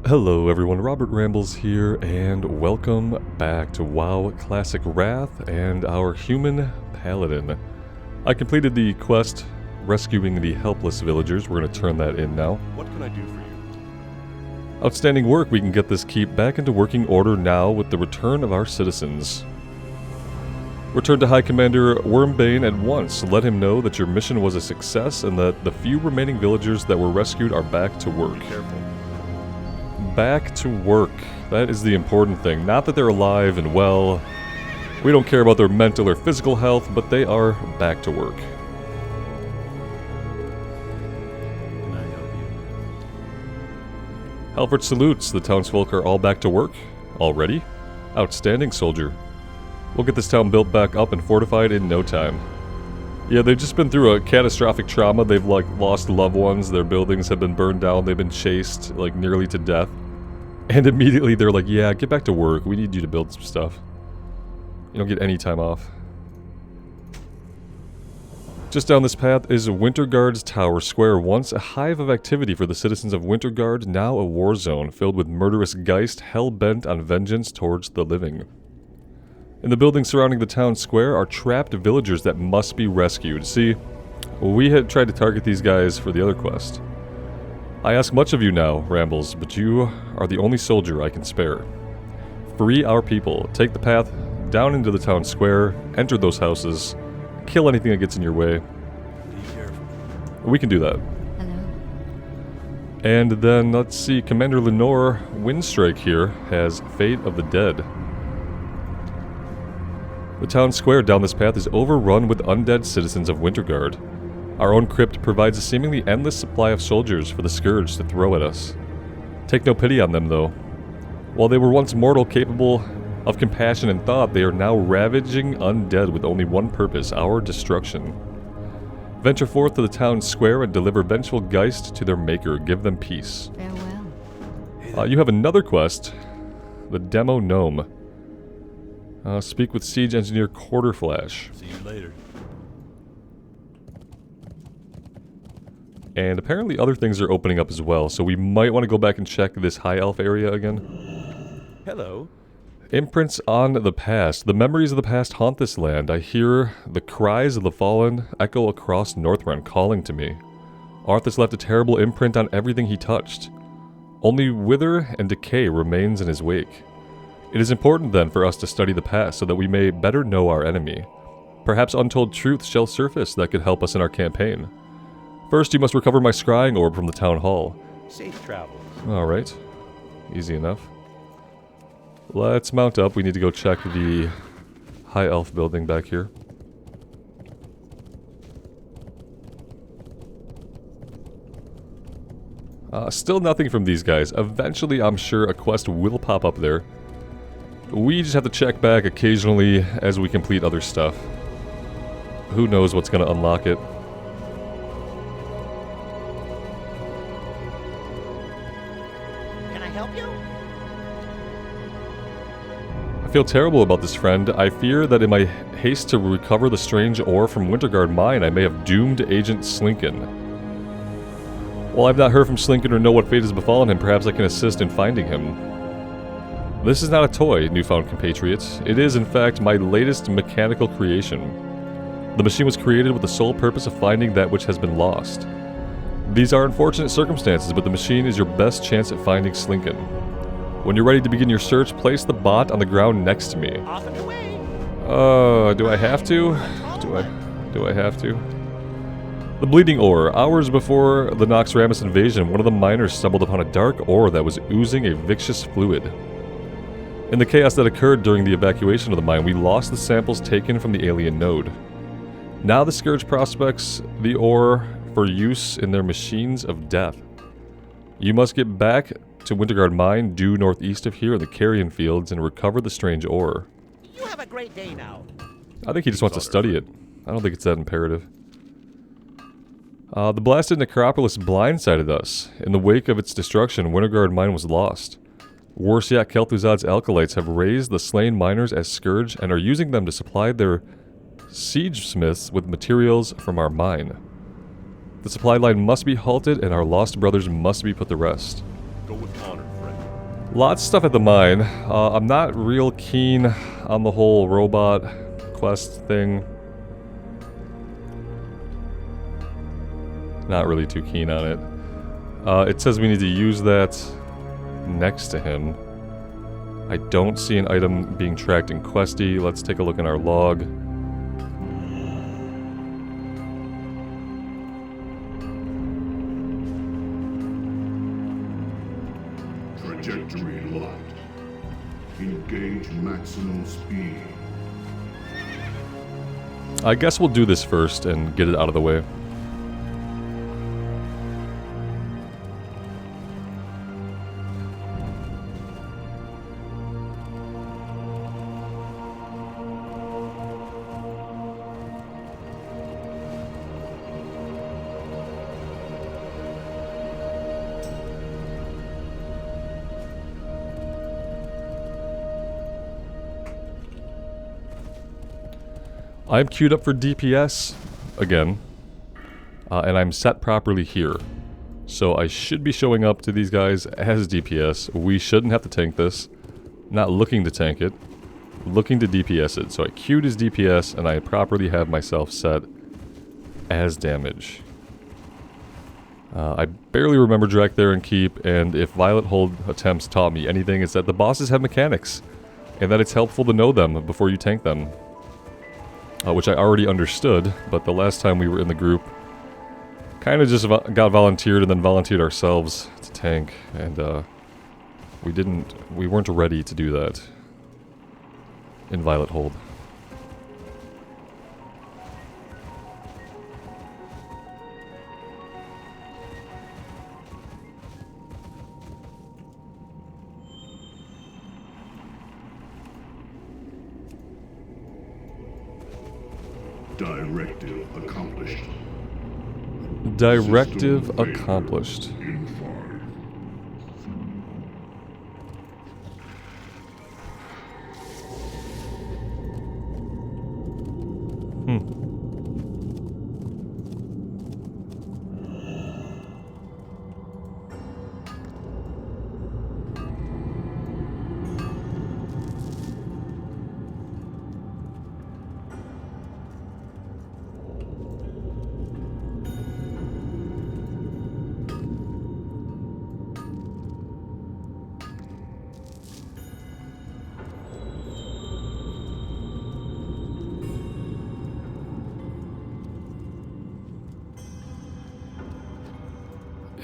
Hello everyone, Robert Rambles here, and welcome back to WoW Classic Wrath and our human Paladin. I completed the quest rescuing the helpless villagers. We're going to turn that in now. What can I do for you? Outstanding work. We can get this keep back into working order now with the return of our citizens. Return to High Commander Wormbane at once. Let him know that your mission was a success and that the few remaining villagers that were rescued are back to work. Be careful. Back to work. That is the important thing. Not that they're alive and well. We don't care about their mental or physical health, but they are back to work. Can I help you? Halford salutes. The townsfolk are all back to work already. Outstanding, soldier. We'll get this town built back up and fortified in no time. Yeah, they've just been through a catastrophic trauma. They've lost loved ones. Their buildings have been burned down. They've been chased nearly to death. And immediately they're like, yeah, get back to work. We need you to build some stuff. You don't get any time off. Just down this path is Winterguard's Tower Square, once a hive of activity for the citizens of Winterguard, now a war zone filled with murderous geist hell-bent on vengeance towards the living. In the buildings surrounding the town square are trapped villagers that must be rescued. See, we had tried to target these guys for the other quest. I ask much of you now, Rambles, but you are the only soldier I can spare. Free our people. Take the path down into the town square, enter those houses, kill anything that gets in your way. Be careful. We can do that. Hello. And then, let's see, Commander Lenore Windstrike here has Fate of the Dead. The town square down this path is overrun with undead citizens of Winterguard. Our own crypt provides a seemingly endless supply of soldiers for the Scourge to throw at us. Take no pity on them, though. While they were once mortal, capable of compassion and thought, they are now ravaging undead with only one purpose, our destruction. Venture forth to the town square and deliver vengeful geist to their maker. Give them peace. Farewell. You have another quest, the Demo Gnome. Speak with Siege Engineer Quarterflash. See you later. And apparently other things are opening up as well, so we might want to go back and check this High Elf area again. Hello. Imprints on the past. The memories of the past haunt this land. I hear the cries of the fallen echo across Northrend, calling to me. Arthas left a terrible imprint on everything he touched. Only wither and decay remains in his wake. It is important then for us to study the past so that we may better know our enemy. Perhaps untold truths shall surface that could help us in our campaign. First, you must recover my scrying orb from the town hall. Safe travels. Alright. Easy enough. Let's mount up. We need to go check the High Elf building back here. Still nothing from these guys. Eventually, I'm sure a quest will pop up there. We just have to check back occasionally as we complete other stuff. Who knows what's going to unlock it. Can I help you? I feel terrible about this, friend. I fear that in my haste to recover the strange ore from Winterguard mine, I may have doomed Agent Slinken. While I've not heard from Slinken or know what fate has befallen him, perhaps I can assist in finding him. This is not a toy, newfound compatriots. It is, in fact, my latest mechanical creation. The machine was created with the sole purpose of finding that which has been lost. These are unfortunate circumstances, but the machine is your best chance at finding Slinken. When you're ready to begin your search, place the bot on the ground next to me. Off and away. Do I have to? Do I have to? The Bleeding Ore. Hours before the Noxramas invasion, one of the miners stumbled upon a dark ore that was oozing a vicious fluid. In the chaos that occurred during the evacuation of the mine, we lost the samples taken from the alien node. Now the Scourge prospects the ore for use in their machines of death. You must get back to Winterguard Mine, due northeast of here in the Carrion Fields, and recover the strange ore. You have a great day now. I think he just wants to study it. I don't think it's that imperative. The blasted Necropolis blindsided us. In the wake of its destruction, Winterguard Mine was lost. Worse yet, Kel'Thuzad's Alkalites have raised the slain miners as Scourge and are using them to supply their siege smiths with materials from our mine. The supply line must be halted and our lost brothers must be put to rest. Go with honor. friend. Lots of stuff at the mine. I'm not real keen on the whole robot quest thing. Not really too keen on it. It says we need to use that next to him. I don't see an item being tracked in Questy. Let's take a look in our log. Trajectory locked. Engage maximum speed. I guess we'll do this first and get it out of the way. I'm queued up for DPS again, and I'm set properly here. So I should be showing up to these guys as DPS. We shouldn't have to tank this. Not looking to tank it, looking to DPS it. So I queued as DPS, and I properly have myself set as damage. I barely remember DrakTharon Keep, and if Violet Hold attempts taught me anything, it's that the bosses have mechanics, and that it's helpful to know them before you tank them. Which I already understood, but the last time we were in the group, kind of just got volunteered and then volunteered ourselves to tank, and we weren't ready to do that in Violet Hold. Directive accomplished. Directive System failure accomplished. in 5.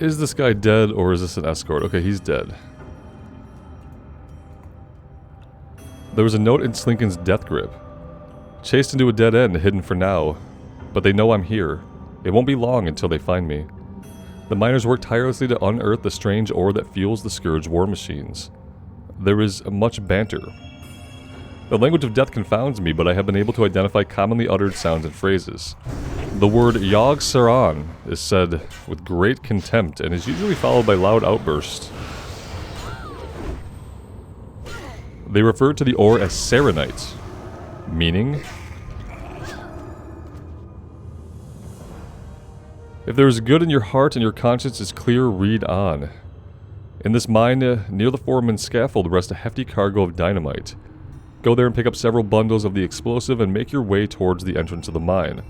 Is this guy dead, or is this an escort? Okay, he's dead. There was a note in Slinkin's death grip. Chased into a dead end, hidden for now. But they know I'm here. It won't be long until they find me. The miners work tirelessly to unearth the strange ore that fuels the Scourge war machines. There is much banter. The language of death confounds me, but I have been able to identify commonly uttered sounds and phrases. The word DrakTharon is said with great contempt and is usually followed by loud outbursts. They refer to the ore as Serenite, meaning, if there is good in your heart and your conscience is clear, read on. In this mine near the foreman's scaffold rests a hefty cargo of dynamite. Go there and pick up several bundles of the explosive and make your way towards the entrance of the mine.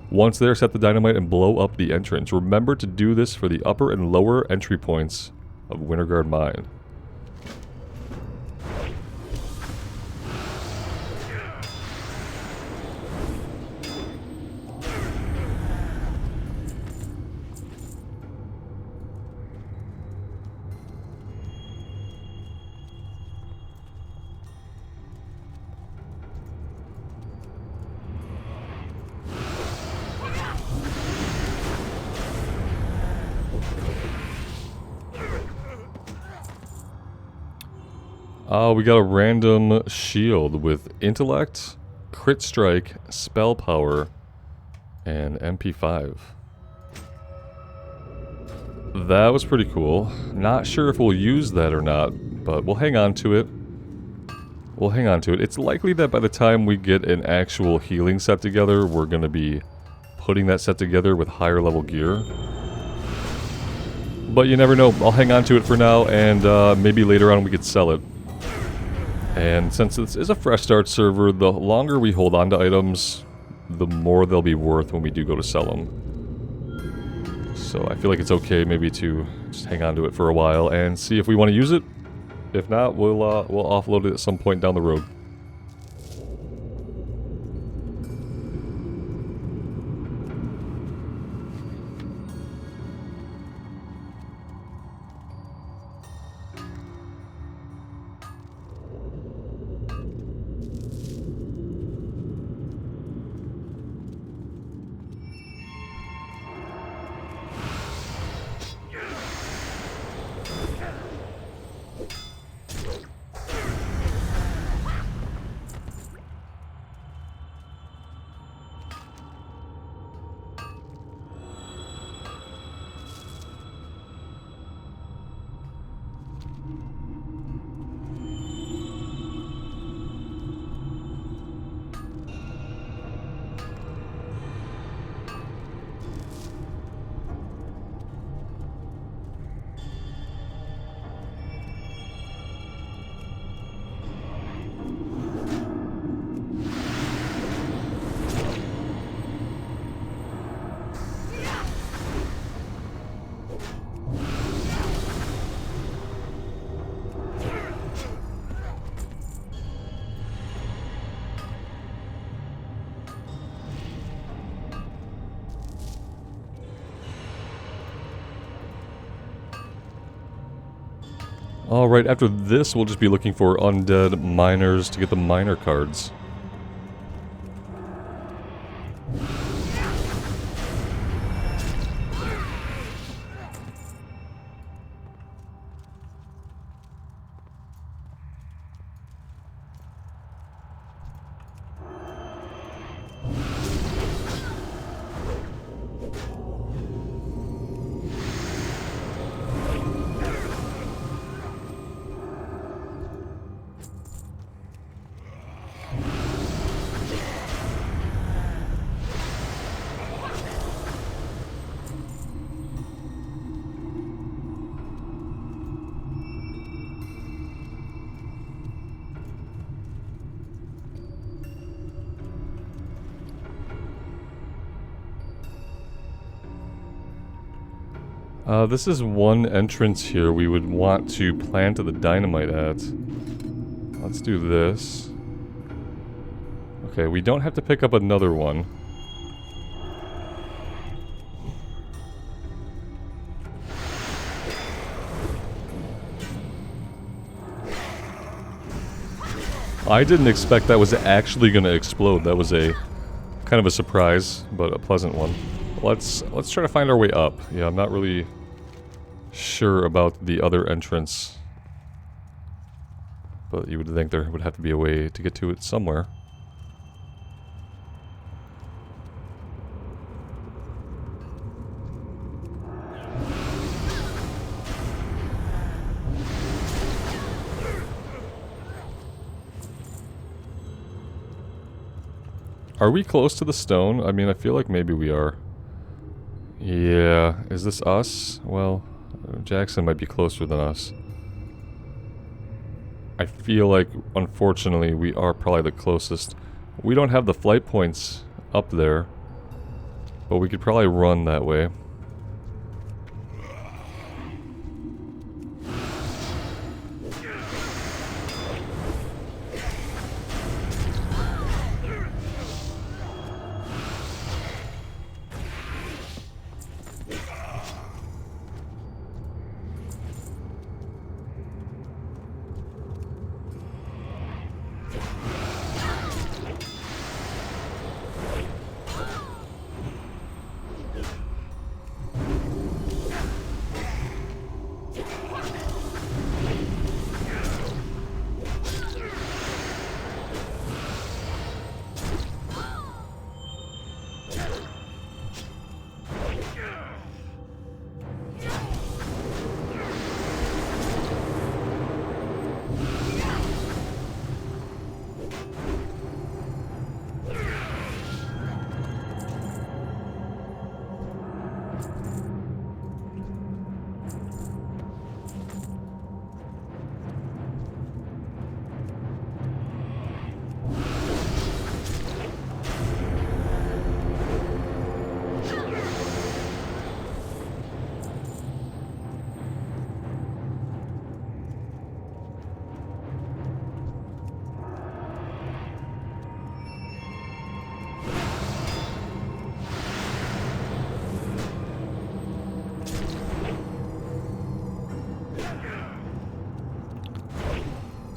Once there, set the dynamite and blow up the entrance. Remember to do this for the upper and lower entry points of Winterguard Mine. We got a random shield with intellect, crit strike, spell power, and MP5. That was pretty cool. Not sure if we'll use that or not, but we'll hang on to it. We'll hang on to it. It's likely that by the time we get an actual healing set together, we're going to be putting that set together with higher level gear. But you never know. I'll hang on to it for now, and maybe later on we could sell it. And since this is a fresh start server, the longer we hold on to items, the more they'll be worth when we do go to sell them. So I feel like it's okay maybe to just hang on to it for a while and see if we want to use it. If not, we'll offload it at some point down the road. Alright, after this we'll just be looking for undead miners to get the miner cards. This is one entrance here we would want to plant the dynamite at. Let's do this. Okay, we don't have to pick up another one. I didn't expect that was actually going to explode. That was a kind of a surprise, but a pleasant one. Let's try to find our way up. Yeah, I'm not really sure about the other entrance, but you would think there would have to be a way to get to it somewhere. Are we close to the stone? I mean, I feel like maybe we are. Yeah, is this us? Well, Jackson might be closer than us. I feel like, unfortunately, we are probably the closest. We don't have the flight points up there, but we could probably run that way.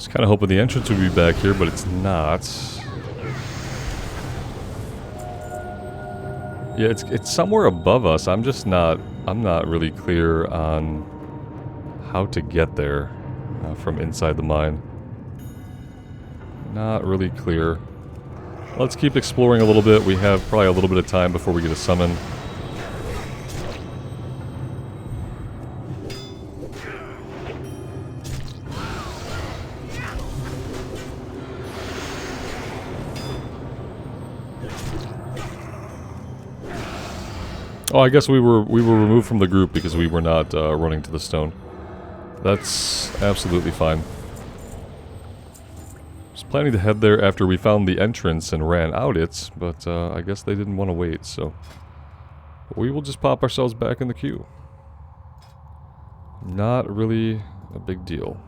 was kind of hoping the entrance would be back here, but it's not. Yeah, it's somewhere above us. I'm not really clear on how to get there from inside the mine. Not really clear. Let's keep exploring a little bit. We have probably a little bit of time before we get a summon. Oh, I guess we were removed from the group because we were not running to the stone. That's absolutely fine. Was planning to head there after we found the entrance and ran out it, but I guess they didn't want to wait, so we will just pop ourselves back in the queue. Not really a big deal.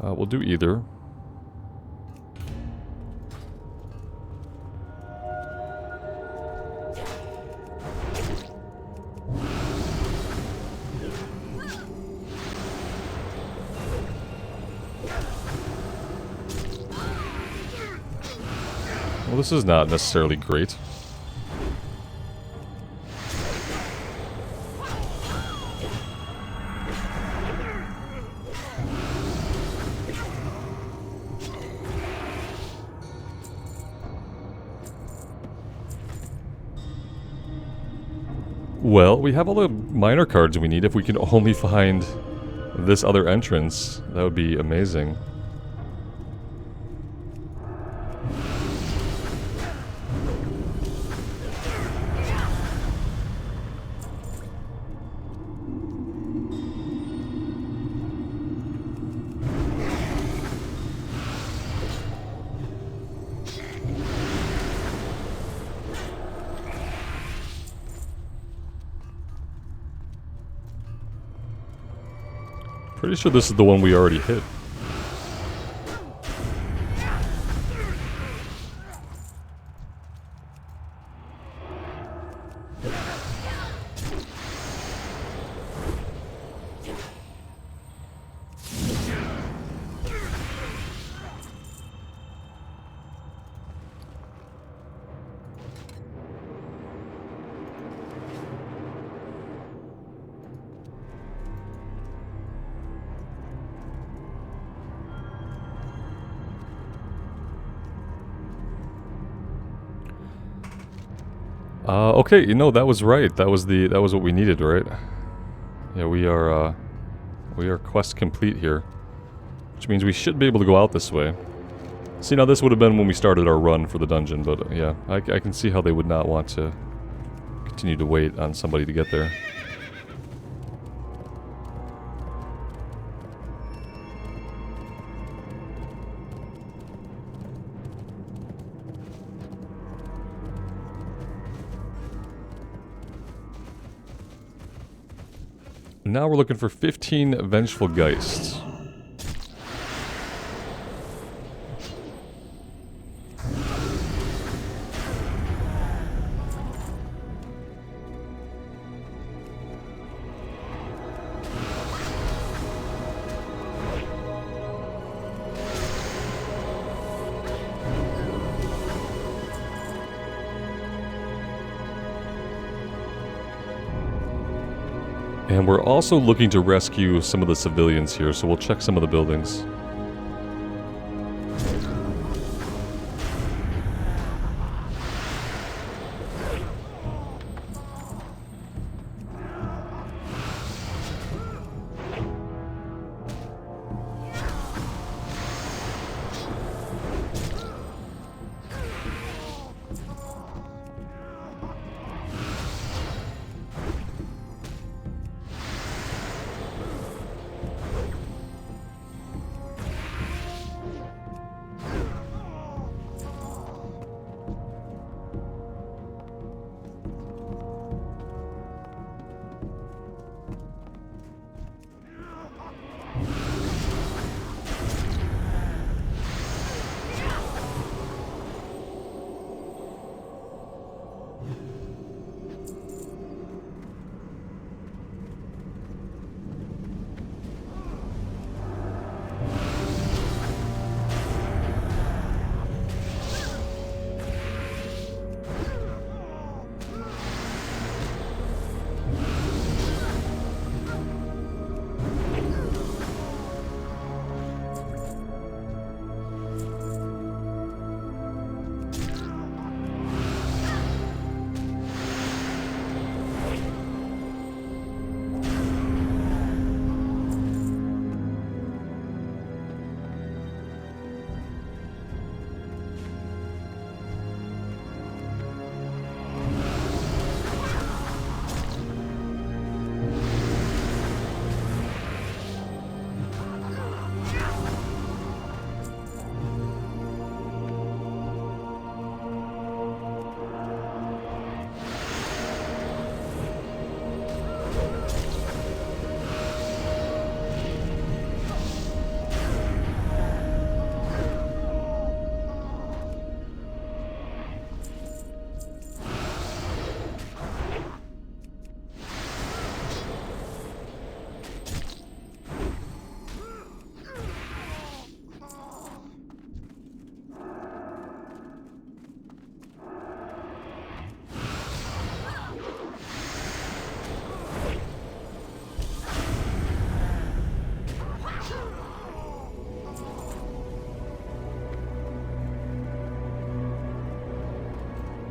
We'll do either. Well, this is not necessarily great. Well, we have all the minor cards we need. If we can only find this other entrance, that would be amazing. Pretty sure this is the one we already hit. Okay, you know, that was right. That was what we needed, right? Yeah, we are quest complete here. Which means we should be able to go out this way. See, now this would have been when we started our run for the dungeon, but yeah, I can see how they would not want to continue to wait on somebody to get there. Now we're looking for 15 Vengeful Geists. And we're also looking to rescue some of the civilians here, so we'll check some of the buildings.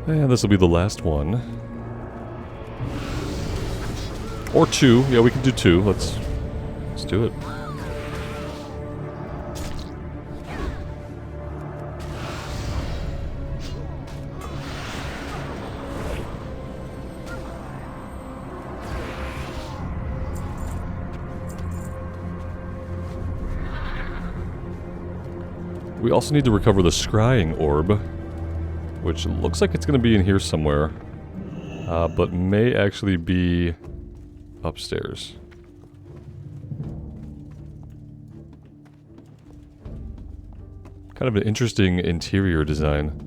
And this will be the last one. Or 2. Yeah, we can do 2. Let's do it. We also need to recover the scrying orb, which looks like it's going to be in here somewhere, but may actually be upstairs. Kind of an interesting interior design.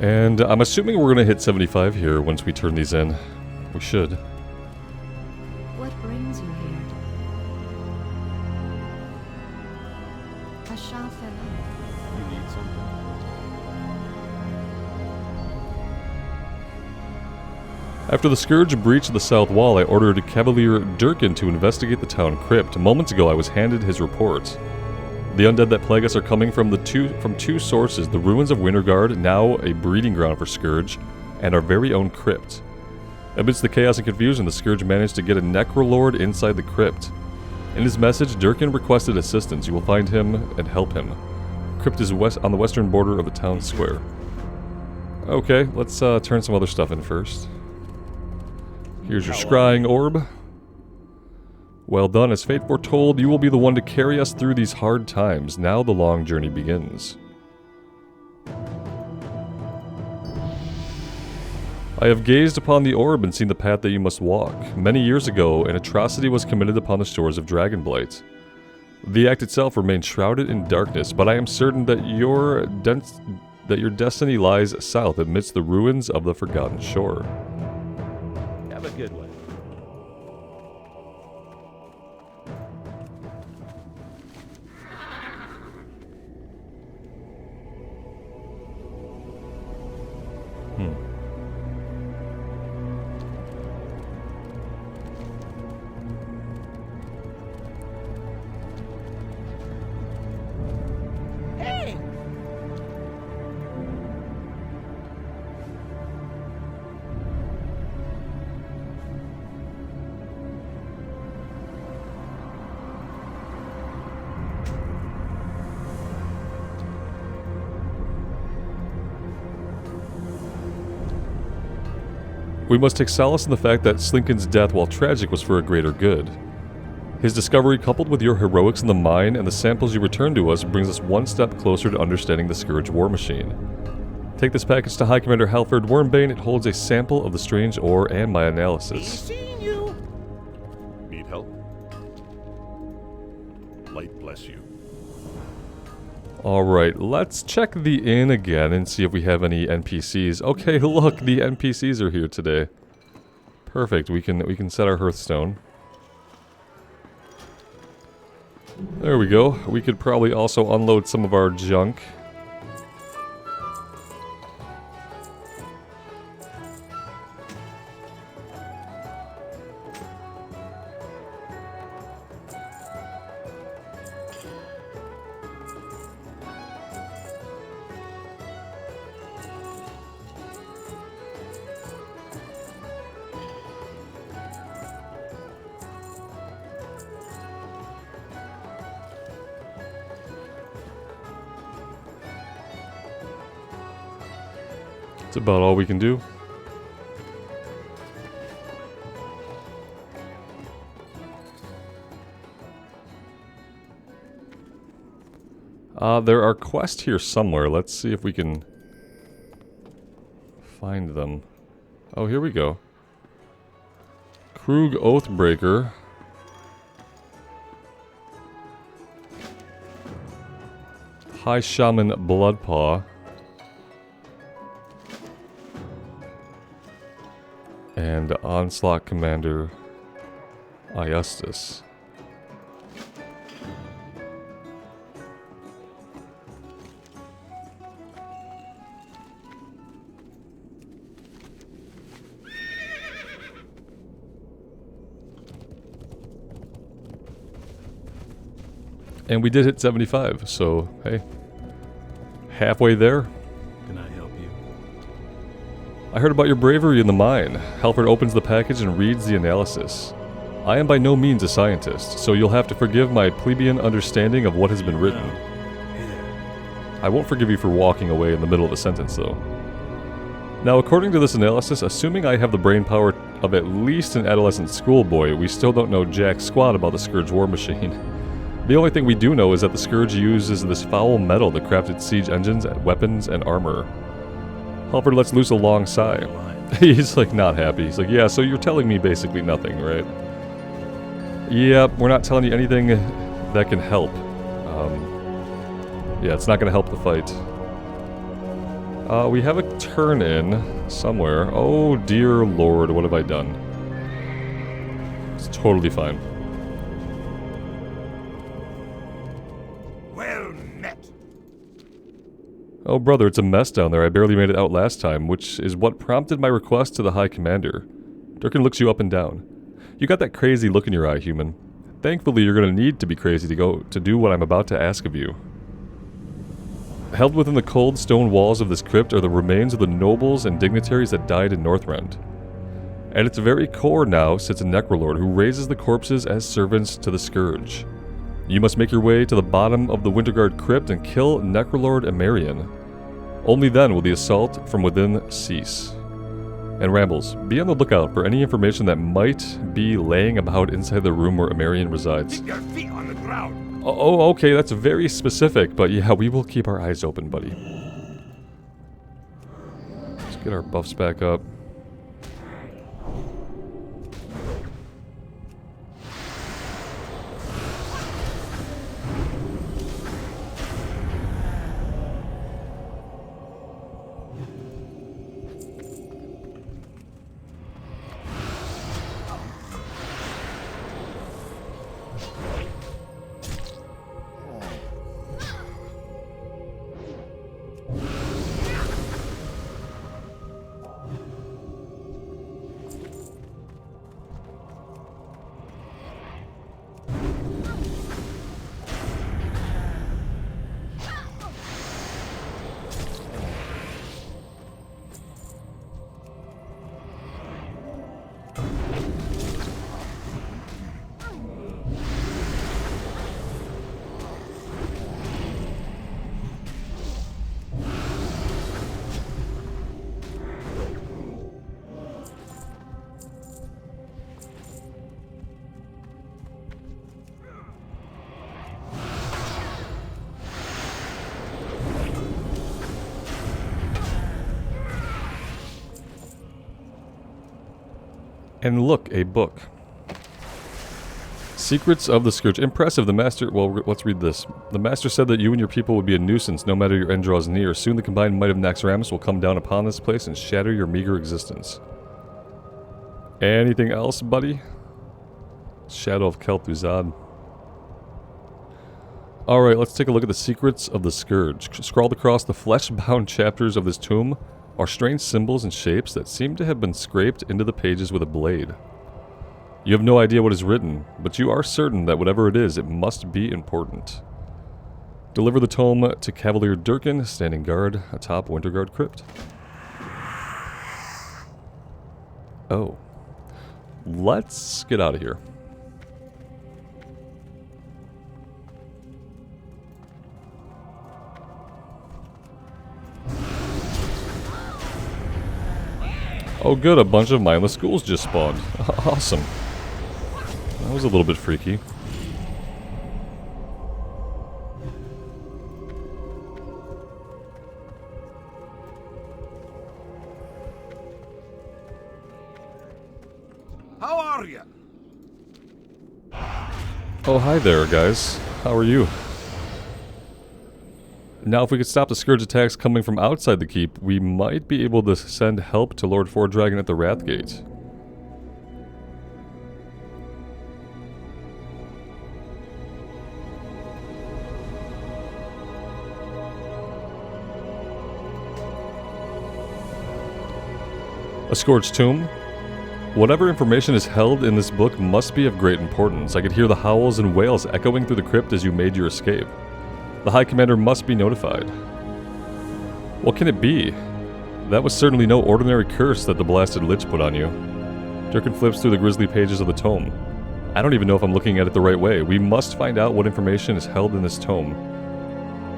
And I'm assuming we're going to hit 75 here once we turn these in. We should. What brings you here? You need something? After the Scourge breached the south wall, I ordered Cavalier Durkin to investigate the town crypt. Moments ago, I was handed his report. The undead that plague us are coming from two sources: the ruins of Winterguard, now a breeding ground for Scourge, and our very own crypt. Amidst the chaos and confusion, the Scourge managed to get a Necrolord inside the crypt. In his message, Durkin requested assistance. You will find him and help him. Crypt is on the western border of the town square. Okay, let's turn some other stuff in first. Here's your scrying orb. Well done. As fate foretold, you will be the one to carry us through these hard times. Now the long journey begins. I have gazed upon the orb and seen the path that you must walk. Many years ago, an atrocity was committed upon the shores of Dragonblight. The act itself remains shrouded in darkness, but I am certain that your destiny lies south amidst the ruins of the Forgotten Shore. Have a good one. Hey! We must take solace in the fact that Slinkin's death, while tragic, was for a greater good. His discovery, coupled with your heroics in the mine and the samples you returned to us, brings us one step closer to understanding the Scourge war machine. Take this package to High Commander Halford Wormbane. It holds a sample of the strange ore and my Be analysis. seeing you. Need help? Light bless you. Alright, let's check the inn again and see if we have any NPCs. Okay, look, the NPCs are here today. Perfect, we can set our Hearthstone. There we go. We could probably also unload some of our junk. That's about all we can do. There are quests here somewhere. Let's see if we can find them. Oh, here we go. Krug Oathbreaker. High Shaman Bloodpaw. And Onslaught Commander Iustus. And we did hit 75, so hey, halfway there. Can I help you? I heard about your bravery in the mine. Halford opens the package and reads the analysis. I am by no means a scientist, so you'll have to forgive my plebeian understanding of what has been written. Hey there. I won't forgive you for walking away in the middle of a sentence, though. Now, according to this analysis, assuming I have the brain power of at least an adolescent schoolboy, we still don't know jack squat about the Scourge war machine. The only thing we do know is that the Scourge uses this foul metal that crafted siege engines, weapons, and armor. Halford lets loose a long sigh. He's like not happy. He's like, yeah, so you're telling me basically nothing, right? Yep, we're not telling you anything that can help. Yeah, it's not going to help the fight. We have a turn in somewhere. Oh dear lord, what have I done? It's totally fine. Well met. Oh brother, it's a mess down there. I barely made it out last time, which is what prompted my request to the High Commander. Durkin looks you up and down. You got that crazy look in your eye, human. Thankfully, you're going to need to be crazy to do what I'm about to ask of you. Held within the cold stone walls of this crypt are the remains of the nobles and dignitaries that died in Northrend. At its very core now sits a Necrolord who raises the corpses as servants to the Scourge. You must make your way to the bottom of the Winterguard crypt and kill Necrolord Emerian. Only then will the assault from within cease. And Rambles, be on the lookout for any information that might be laying about inside the room where Emerian resides. Keep your feet on the ground. Oh, okay, that's very specific, but yeah, we will keep our eyes open, buddy. Let's get our buffs back up. And look, a book. Secrets of the Scourge. Impressive. The Master... Well, let's read this. The Master said that you and your people would be a nuisance no matter your end draws near. Soon the combined might of Naxxramas will come down upon this place and shatter your meager existence. Anything else, buddy? Shadow of Kel'Thuzad. Alright, let's take a look at the Secrets of the Scourge. Scrawled across the flesh-bound chapters of this tomb are strange symbols and shapes that seem to have been scraped into the pages with a blade. You have no idea what is written, but you are certain that whatever it is, it must be important. Deliver the tome to Cavalier Durkin, standing guard atop Winterguard Crypt. Oh. Let's get out of here. Oh good, a bunch of mindless ghouls just spawned. Awesome. That was a little bit freaky. How are you? Oh, hi there, guys. How are you? Now, if we could stop the Scourge attacks coming from outside the keep, we might be able to send help to Lord Fordragon at the Wrathgate. A Scorched Tomb? Whatever information is held in this book must be of great importance. I could hear the howls and wails echoing through the crypt as you made your escape. The High Commander must be notified. What can it be? That was certainly no ordinary curse that the blasted Lich put on you. Durkin flips through the grisly pages of the tome. I don't even know if I'm looking at it the right way. We must find out what information is held in this tome.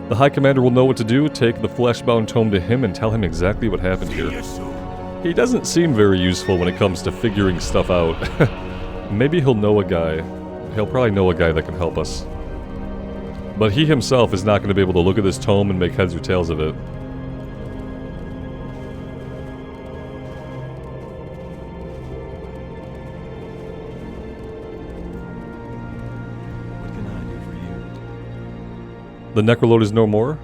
The High Commander will know what to do. Take the flesh-bound tome to him and tell him exactly what happened See here. you soon. He doesn't seem very useful when it comes to figuring stuff out. Maybe he'll know a guy. He'll probably know a guy that can help us. But he himself is not going to be able to look at this tome and make heads or tails of it. What can I do for you? The Necrolord is no more?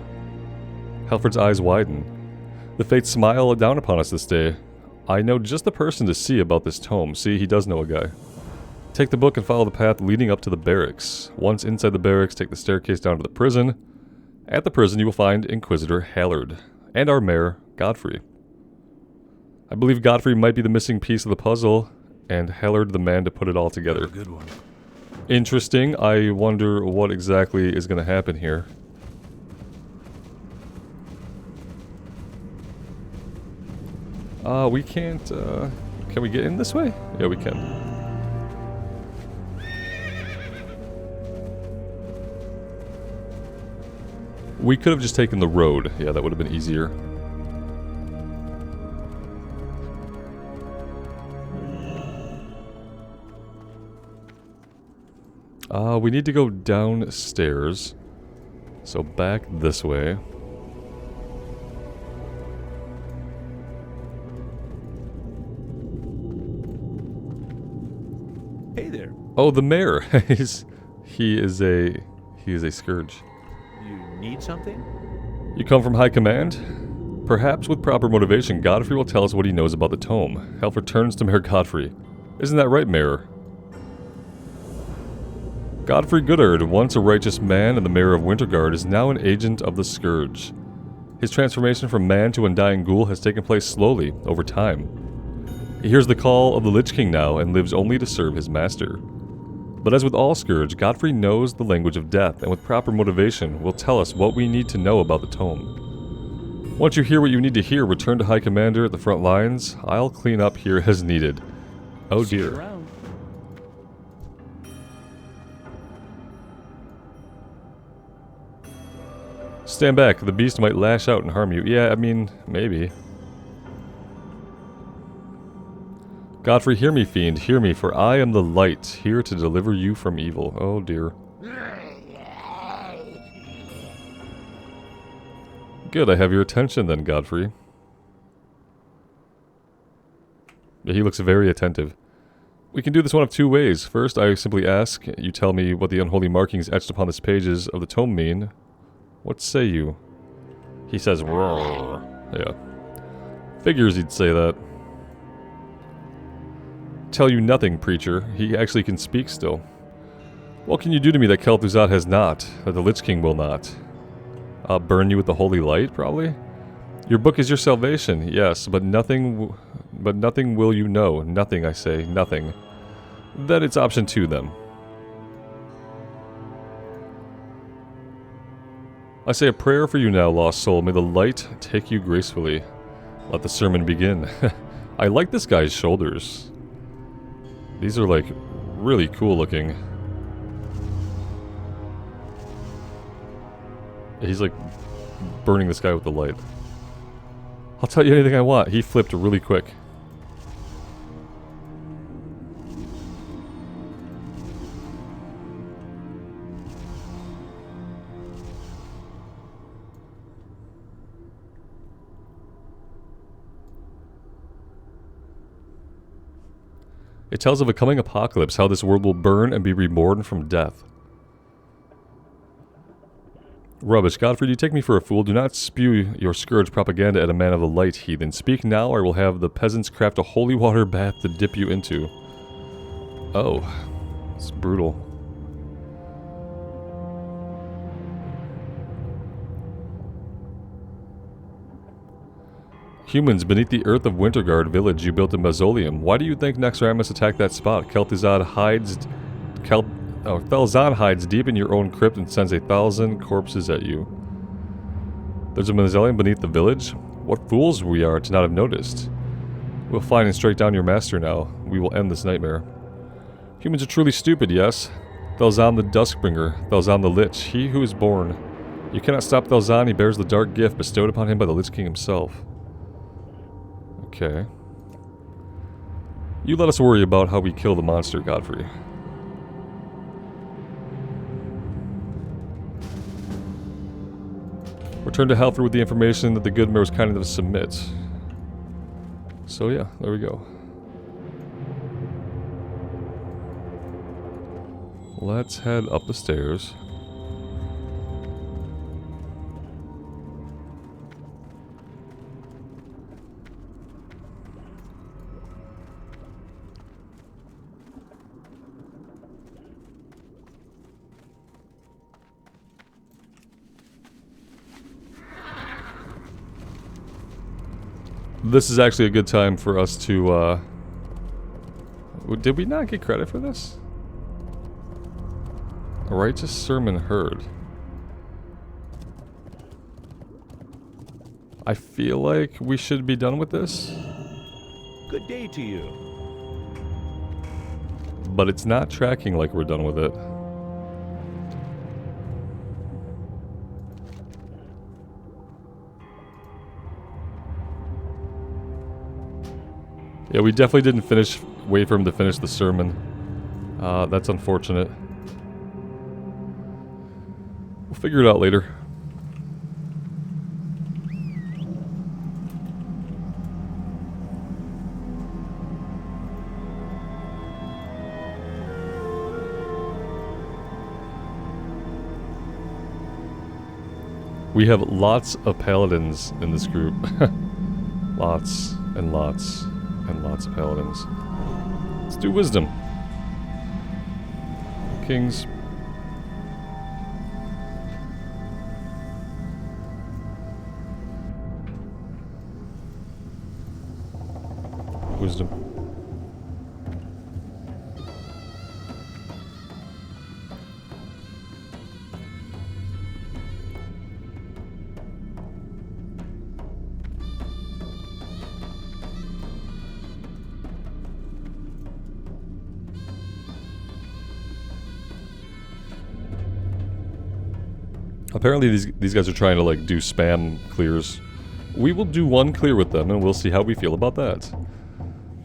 Halford's eyes widen. The Fates smile down upon us this day. I know just the person to see about this tome. See, he does know a guy. Take the book and follow the path leading up to the barracks. Once inside the barracks, take the staircase down to the prison. At the prison, you will find Inquisitor Hallard and our mayor, Godfrey. I believe Godfrey might be the missing piece of the puzzle, and Hallard the man to put it all together. A good one. Interesting. I wonder what exactly is going to happen here. We can't, can we get in this way? Yeah, we can. We could have just taken the road. Yeah, that would have been easier. We need to go downstairs. So back this way. Hey there. Oh, the mayor. he is a scourge. You need something? You come from High Command? Perhaps with proper motivation, Godfrey will tell us what he knows about the tome. Halford turns to Mayor Godfrey. Isn't that right, Mayor? Godfrey Goodard, once a righteous man and the mayor of Winterguard, is now an agent of the Scourge. His transformation from man to undying ghoul has taken place slowly, over time. He hears the call of the Lich King now and lives only to serve his master. But as with all Scourge, Godfrey knows the language of death, and with proper motivation will tell us what we need to know about the tome. Once you hear what you need to hear, return to High Commander at the front lines. I'll clean up here as needed. Oh See you dear. around. Stand back, the beast might lash out and harm you. Yeah, I mean, maybe. Godfrey, hear me, fiend, hear me, for I am the light, here to deliver you from evil. Oh dear. Good, I have your attention then, Godfrey. Yeah, he looks very attentive. We can do this one of two ways. First, I simply ask, you tell me what the unholy markings etched upon the pages of the tome mean. What say you? He says, roar. Yeah. Figures he'd say that. Tell you nothing, preacher. He actually can speak still. What can you do to me that Kel'Thuzad has not, that the Lich King will not? Burn you with the holy light, probably? Your book is your salvation, yes, but nothing will you know. Nothing, I say, nothing. Then it's option 2, then. I say a prayer for you now, lost soul. May the light take you gracefully. Let the sermon begin. I like this guy's shoulders. These are, like, really cool looking. He's, like, burning this guy with the light. I'll tell you anything I want. He flipped really quick. It tells of a coming apocalypse, how this world will burn and be reborn from death. Rubbish. Godfrey, you take me for a fool. Do not spew your scourge propaganda at a man of the light, heathen. Speak now, or I will have the peasants craft a holy water bath to dip you into. Oh. It's brutal. Humans, beneath the earth of Winterguard village, you built a mausoleum. Why do you think Nexramus attacked that spot? Thelzan hides deep in your own crypt and sends 1,000 corpses at you. There's a mausoleum beneath the village? What fools we are to not have noticed. We'll find and strike down your master now. We will end this nightmare. Humans are truly stupid, yes? Thelzan the Duskbringer, Thelzan the Lich, he who is born. You cannot stop Thelzan, he bears the dark gift bestowed upon him by the Lich King himself. Okay. You let us worry about how we kill the monster, Godfrey. Return to Halford with the information that the good mayor was kind enough to submit. So yeah, there we go. Let's head up the stairs. This is actually a good time for us to, did we not get credit for this? A righteous sermon heard. I feel like we should be done with this. Good day to you. But it's not tracking like we're done with it. Yeah, we definitely didn't wait for him to finish the sermon. That's unfortunate. We'll figure it out later. We have lots of paladins in this group. Lots and lots. And lots of paladins. Let's do wisdom. Kings. Wisdom. Apparently these guys are trying to like do spam clears. We will do one clear with them and we'll see how we feel about that.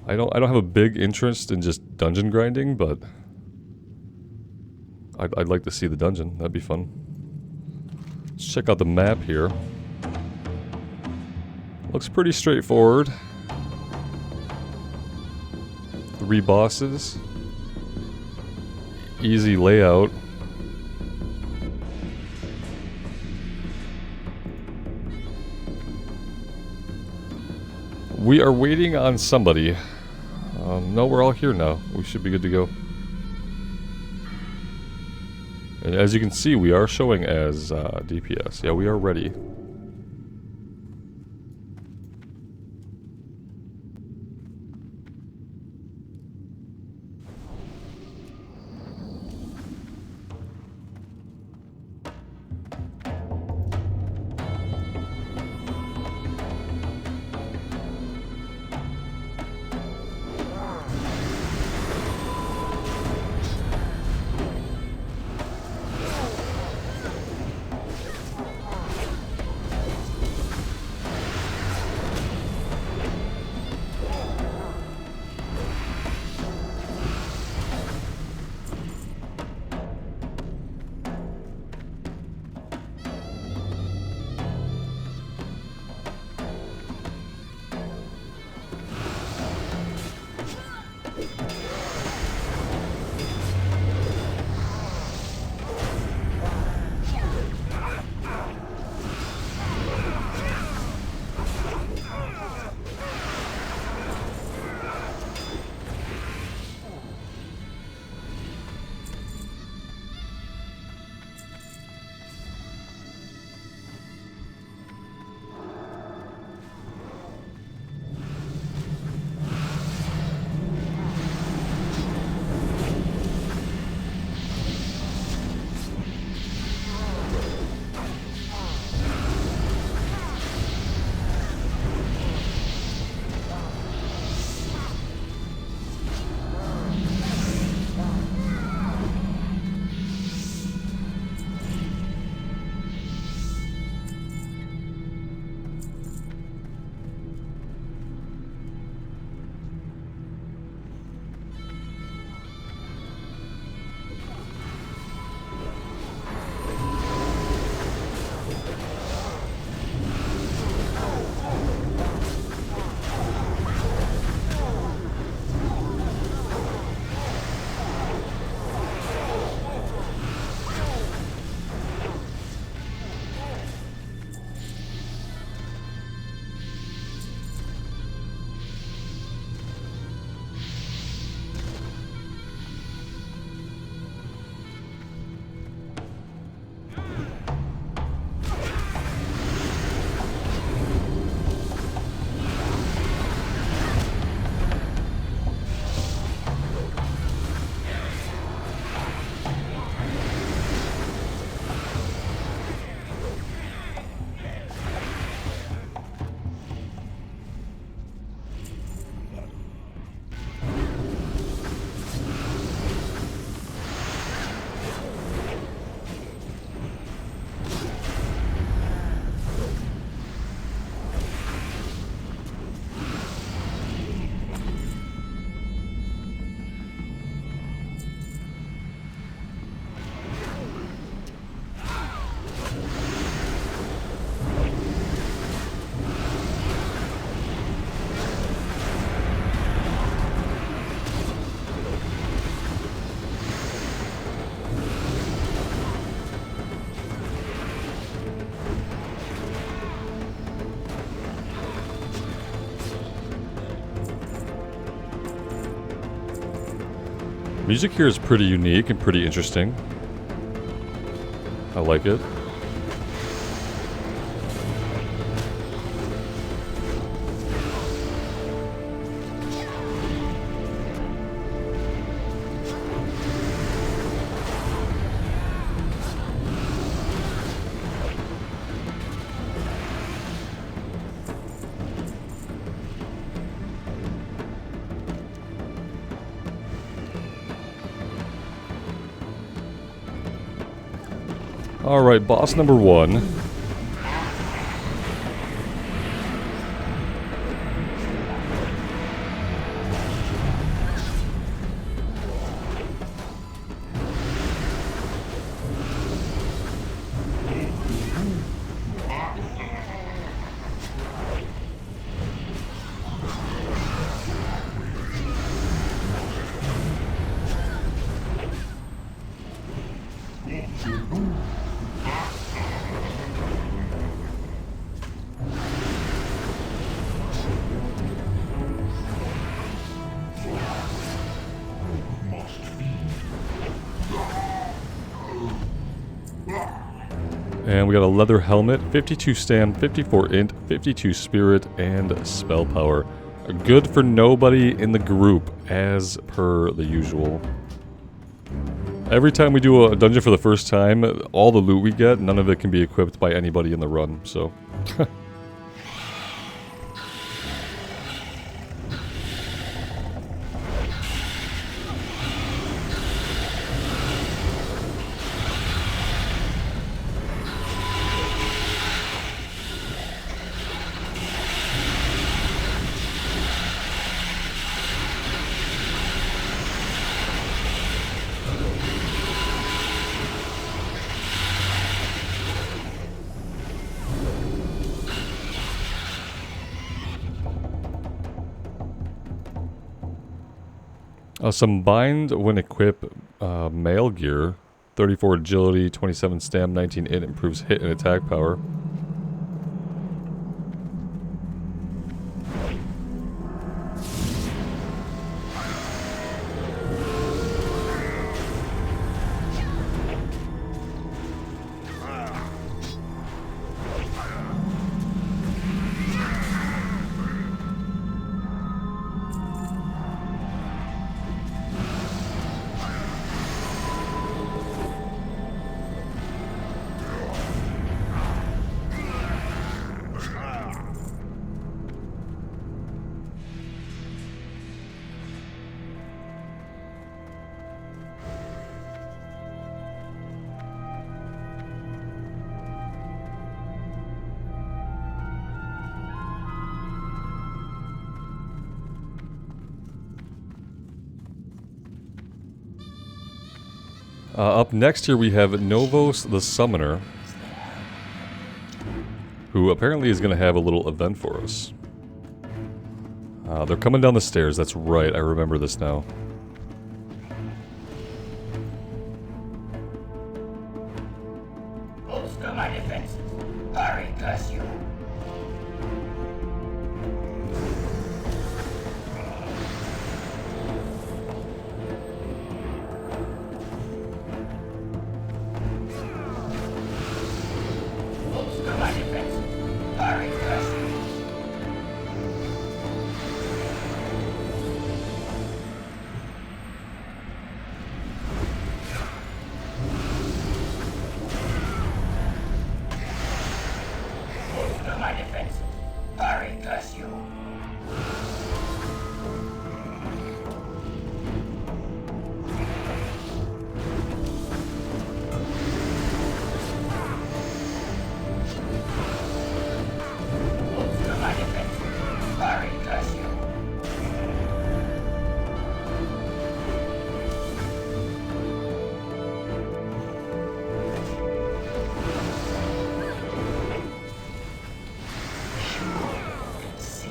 I don't have a big interest in just dungeon grinding, but I'd like to see the dungeon. That'd be fun. Let's check out the map here. Looks pretty straightforward. 3 bosses. Easy layout. We are waiting on somebody. No, we're all here now. We should be good to go. And as you can see, we are showing as DPS. Yeah, we are ready. Music here is pretty unique and pretty interesting. I like it. Alright, boss number 1. And we got a leather helmet, 52 stam, 54 int, 52 spirit, and spell power. Good for nobody in the group, as per the usual. Every time we do a dungeon for the first time, all the loot we get, none of it can be equipped by anybody in the run, so... some bind when equip mail gear. 34 agility, 27 stam, 19 int improves hit and attack power. Up next here we have Novos the Summoner, who apparently is going to have a little event for us. They're coming down the stairs, that's right, I remember this now. Bolster my defenses. Hurry, curse you. Bolster my defenses. Hurry, curse you. Bolster my defenses. Hurry, curse you. Bolster my defenses. Hurry, curse you. See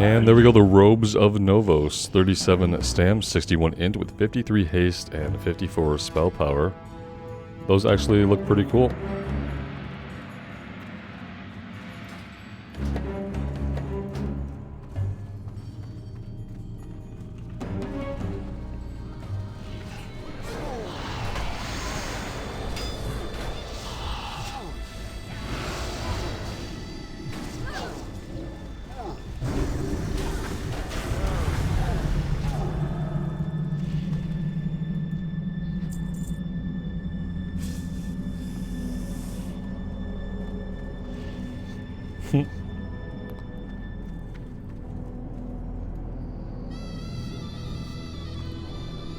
And there we go, the Robes of Novos. 37 stamina, 61 int with 53 haste and 54 spell power. Those actually look pretty cool.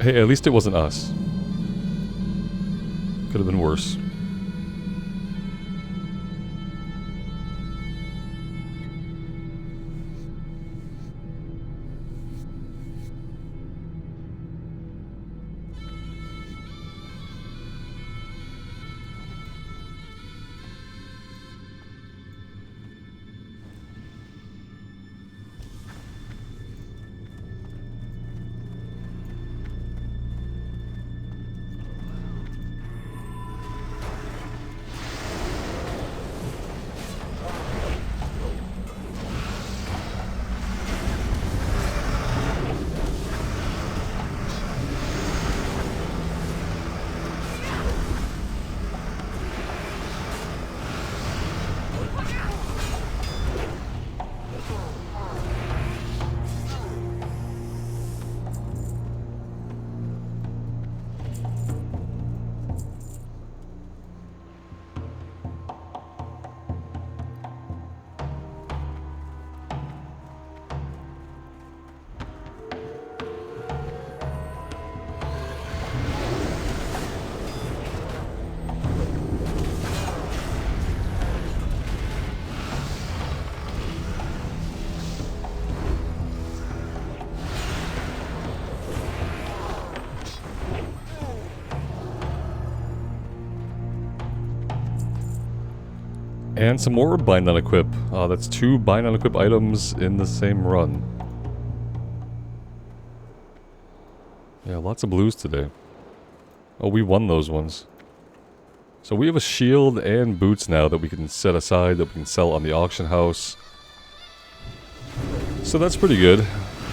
Hey, at least it wasn't us. Could have been worse. And some more bind on equip. That's 2 bind on equip items in the same run. Yeah, lots of blues today. Oh, we won those ones. So we have a shield and boots now that we can set aside, that we can sell on the auction house. So that's pretty good.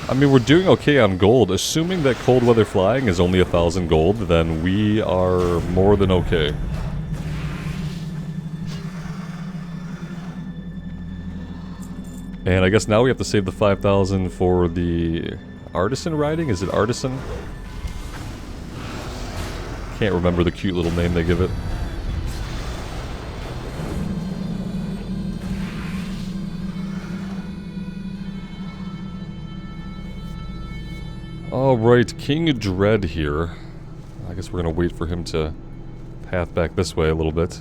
I mean, we're doing okay on gold. Assuming that cold weather flying is only 1,000 gold, then we are more than okay. And I guess now we have to save the 5,000 for the artisan riding? Is it artisan? Can't remember the cute little name they give it. Alright, King Dread here. I guess we're gonna wait for him to path back this way a little bit.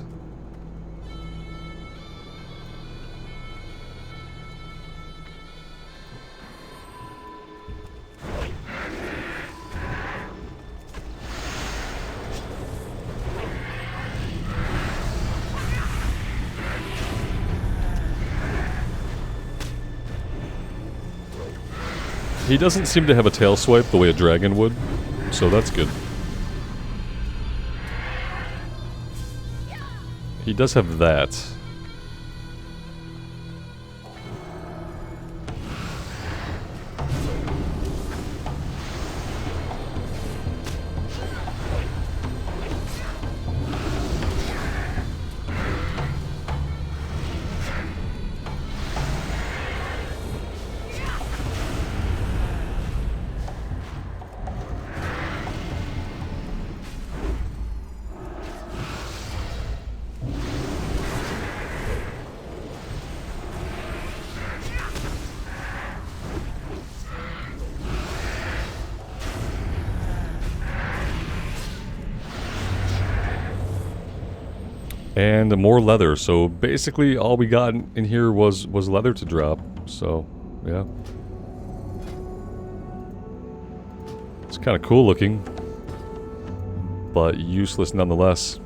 He doesn't seem to have a tail swipe the way a dragon would, so that's good. He does have that. And more leather, so basically all we got in here was leather to drop, so yeah. It's kind of cool looking, but useless nonetheless.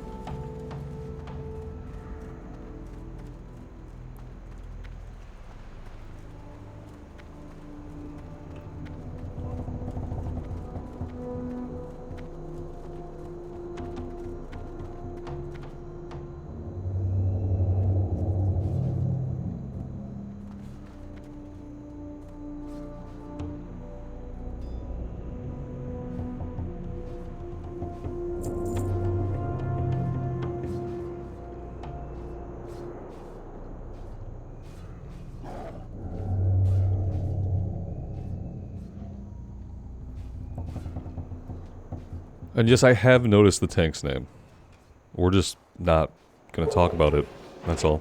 And yes, I have noticed the tank's name. We're just not gonna talk about it. That's all.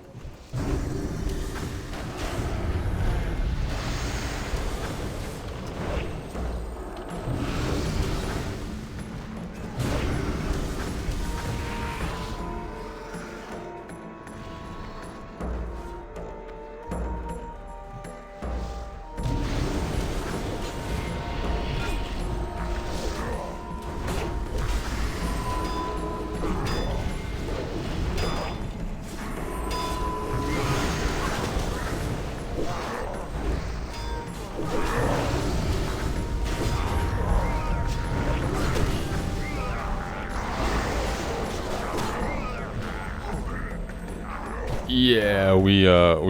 Yeah, we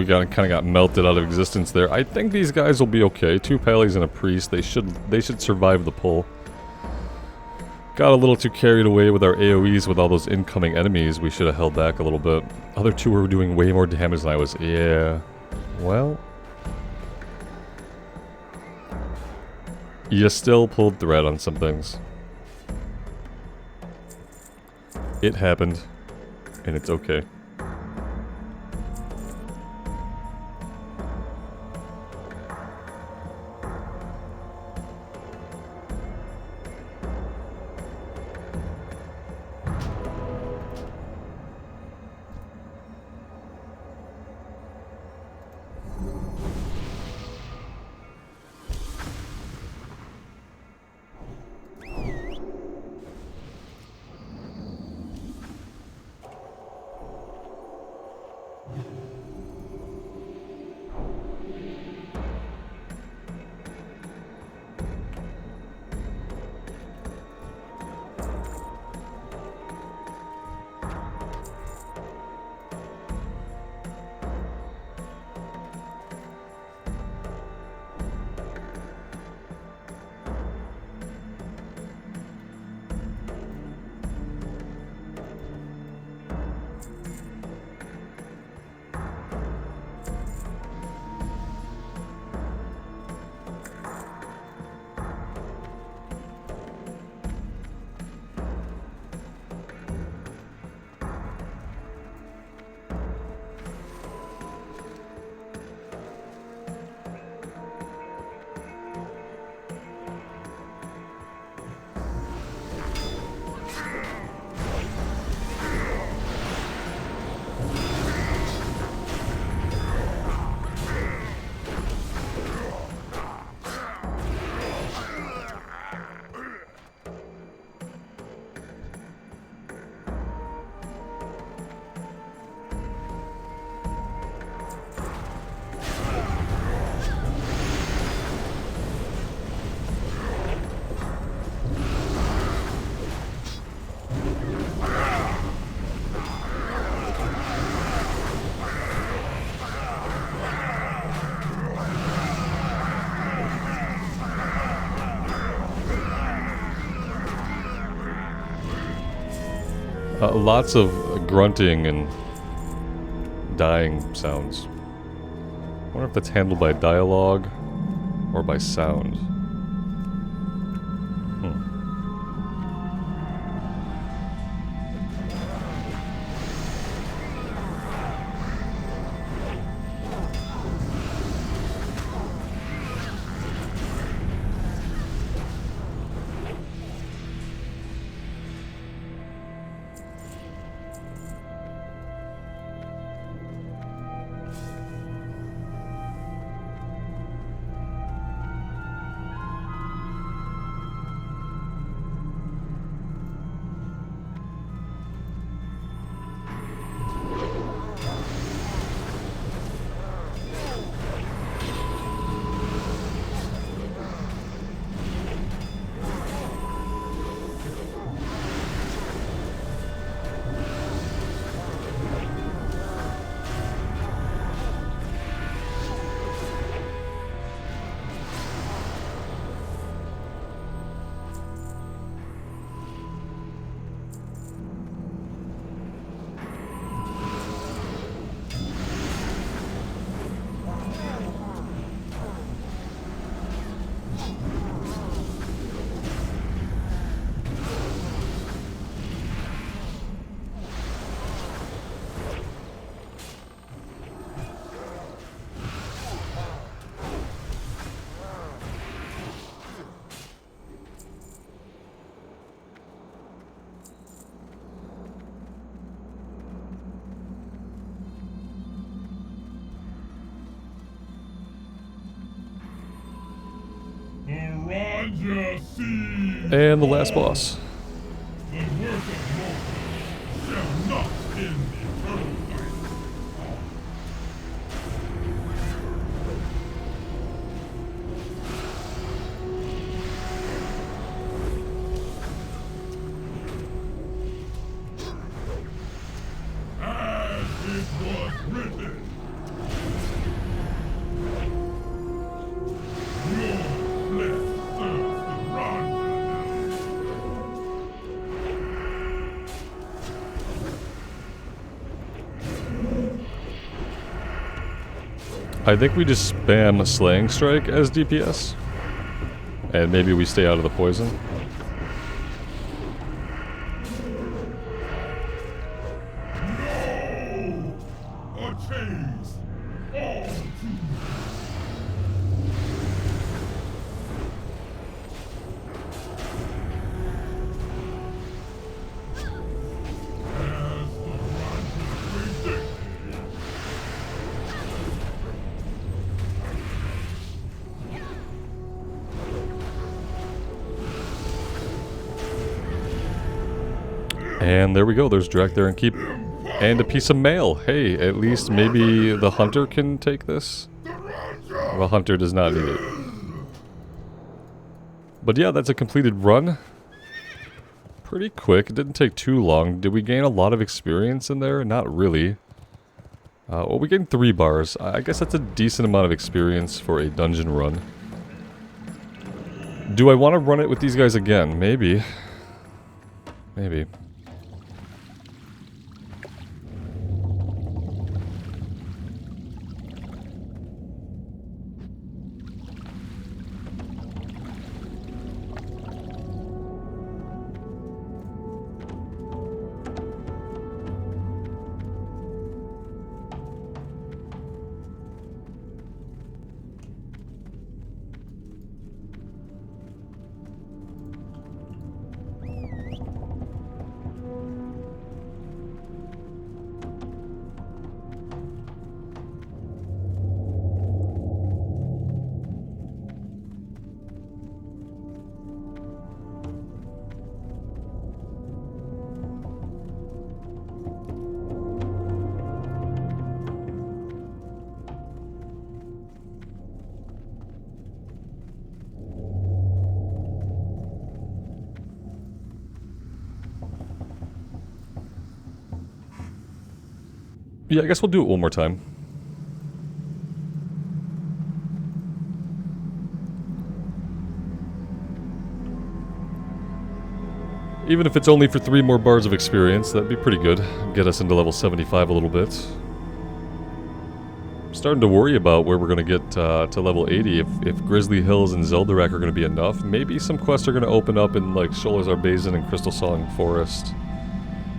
kind of got melted out of existence there. I think these guys will be okay. 2 Pallies and a priest. They should survive the pull. Got a little too carried away with our AoEs with all those incoming enemies. We should have held back a little bit. Other 2 were doing way more damage than I was. Yeah. Well, you still pulled thread on some things. It happened, and it's okay. Lots of grunting and dying sounds. I wonder if that's handled by dialogue or by sound. And the last boss. I think we just spam Slaying Strike as DPS. And maybe we stay out of the poison. And there we go, there's DrakTharon Keep. And a piece of mail. Hey, at least maybe the hunter can take this? The hunter does not need it. But yeah, that's a completed run. Pretty quick, it didn't take too long. Did we gain a lot of experience in there? Not really. Well, we gained 3 bars. I guess that's a decent amount of experience for a dungeon run. Do I want to run it with these guys again? Maybe. Maybe. Yeah, I guess we'll do it one more time. Even if it's only for 3 more bars of experience, that'd be pretty good. Get us into level 75 a little bit. I'm starting to worry about where we're going to get to level 80. If Grizzly Hills and Zeldarak are going to be enough, maybe some quests are going to open up in like Sholazar Basin and Crystal Song Forest.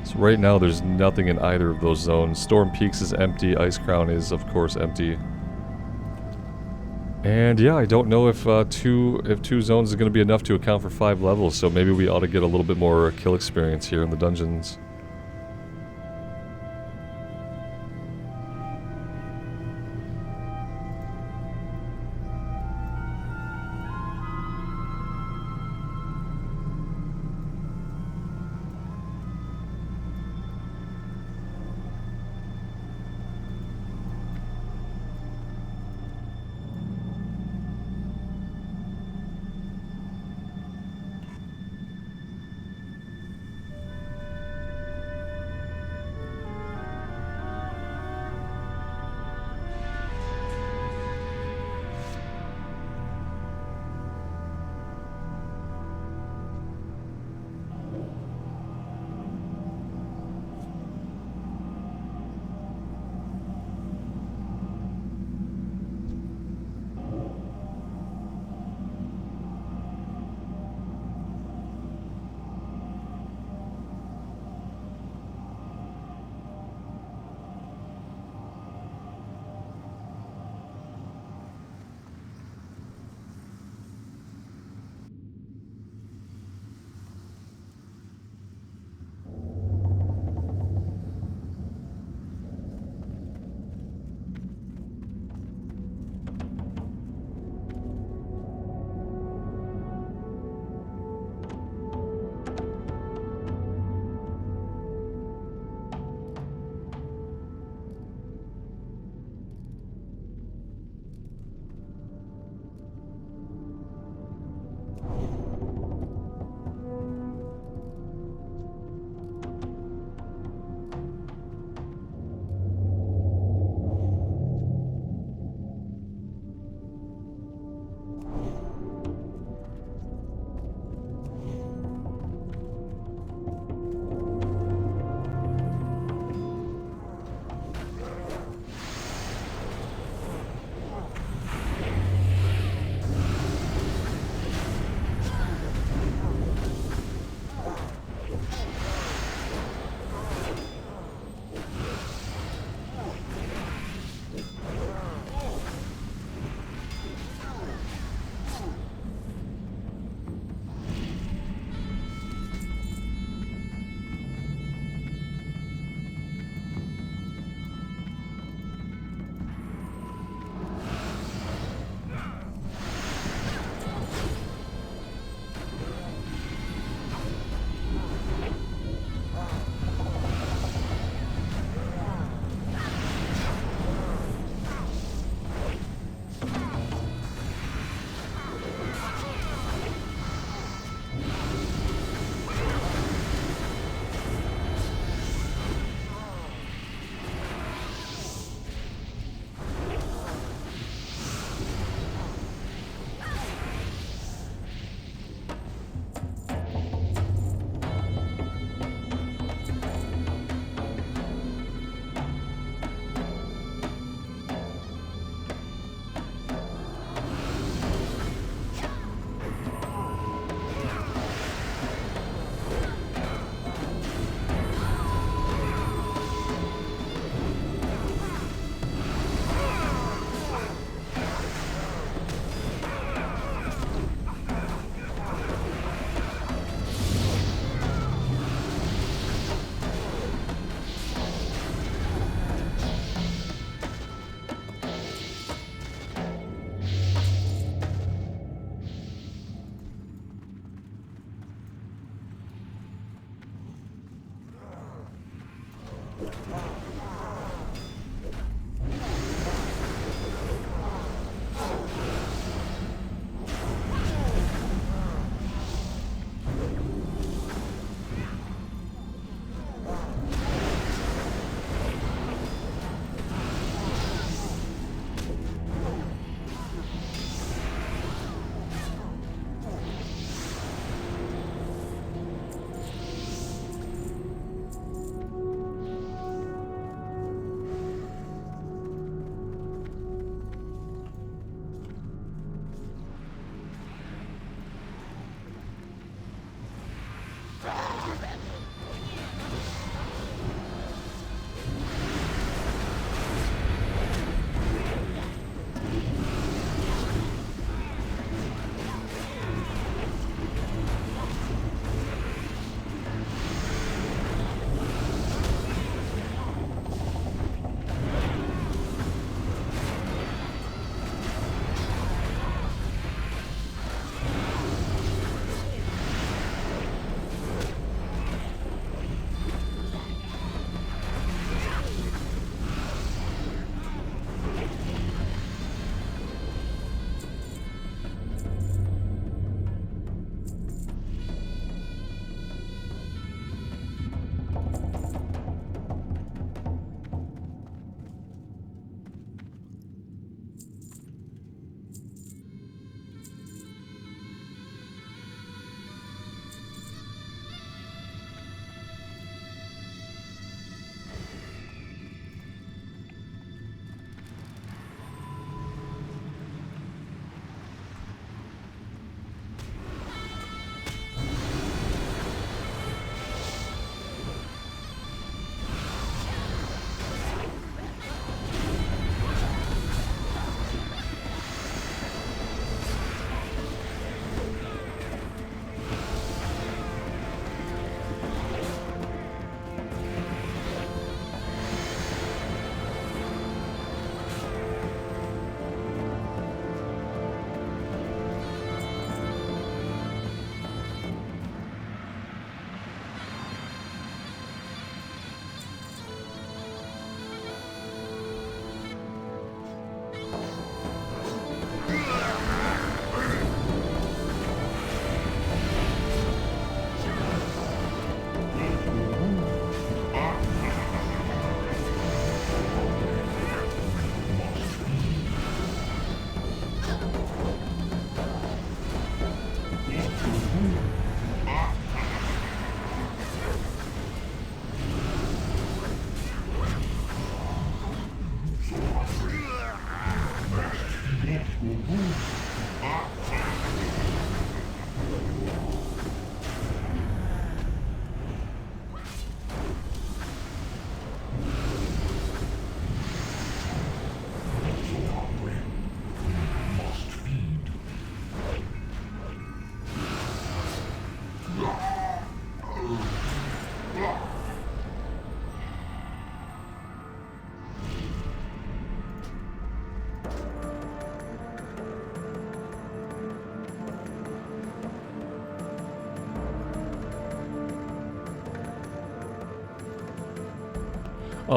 So right now there's nothing in either of those zones. Storm Peaks is empty, Ice Crown is of course empty. And yeah, I don't know if two zones is going to be enough to account for 5 levels, so maybe we ought to get a little bit more kill experience here in the dungeons.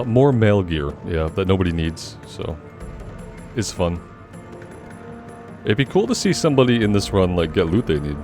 More mail gear, yeah, that nobody needs, so it's fun. It'd be cool to see somebody in this run, like, get loot they need.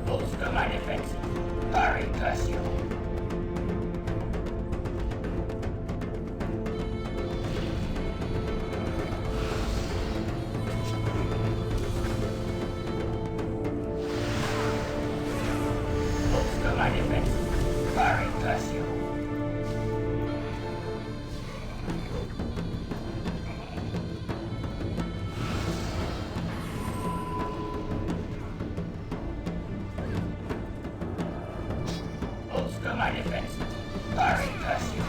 Bolster my defense. Hurry, curse you. Bolster my defense. Hurry, curse you. Bolster my defense. Hurry, curse you.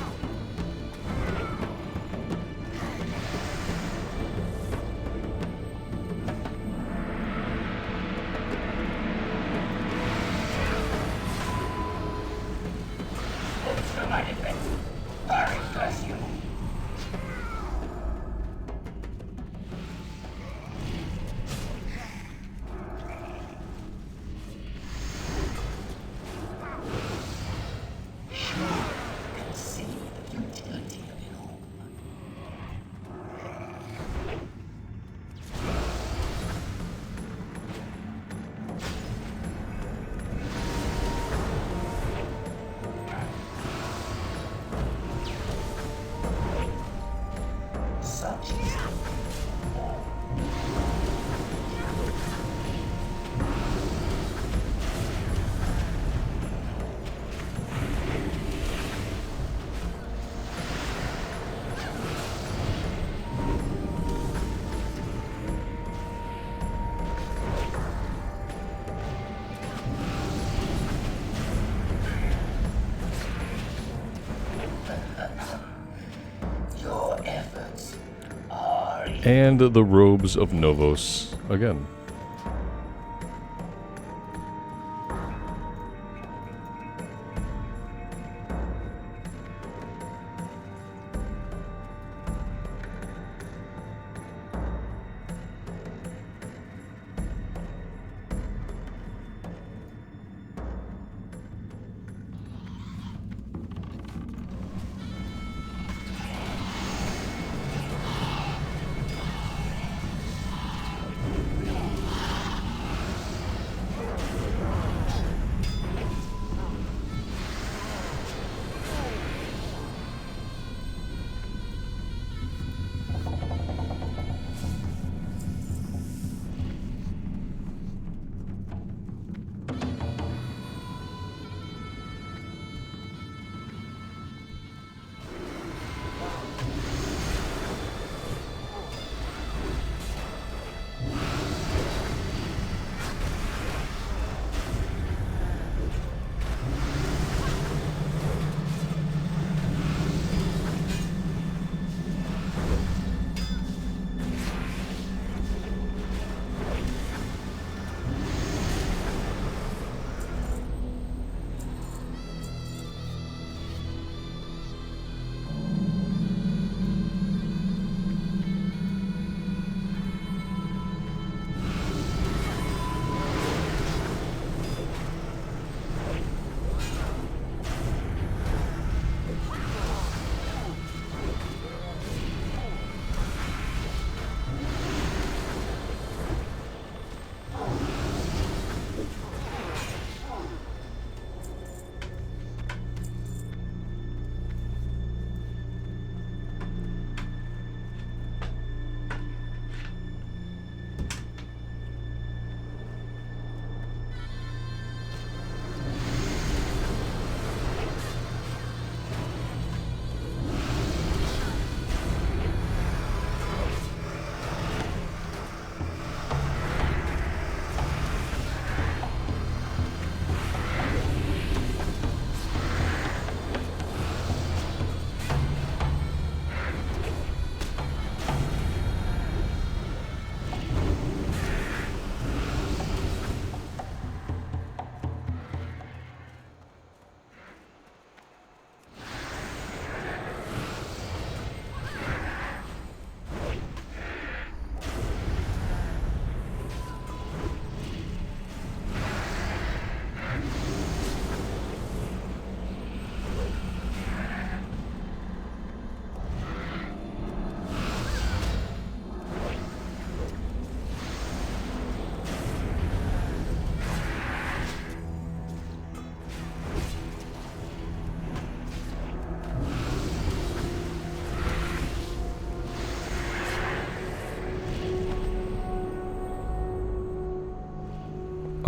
Bolster my defense. Hurry, curse you. Such is your efforts are And the robes of Novos again.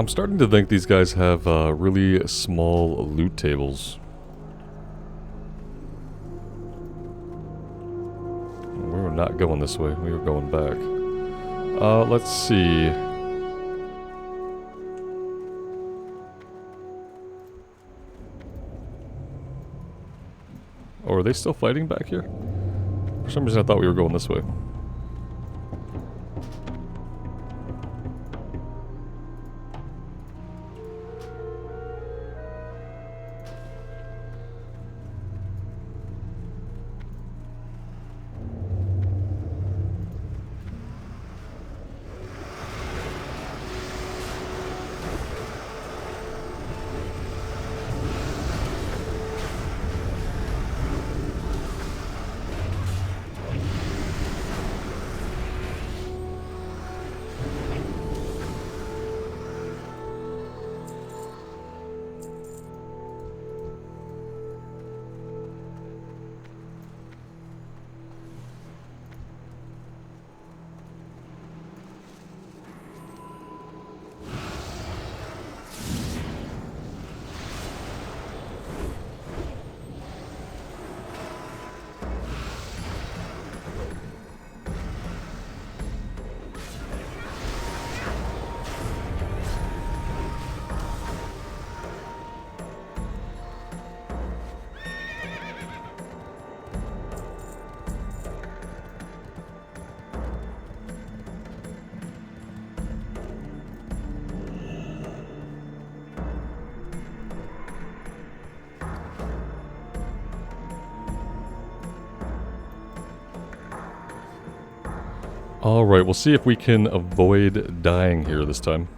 I'm starting to think these guys have really small loot tables. We were not going this way. We were going back. Let's see. Oh, are they still fighting back here? For some reason I thought we were going this way. Alright, we'll see if we can avoid dying here this time.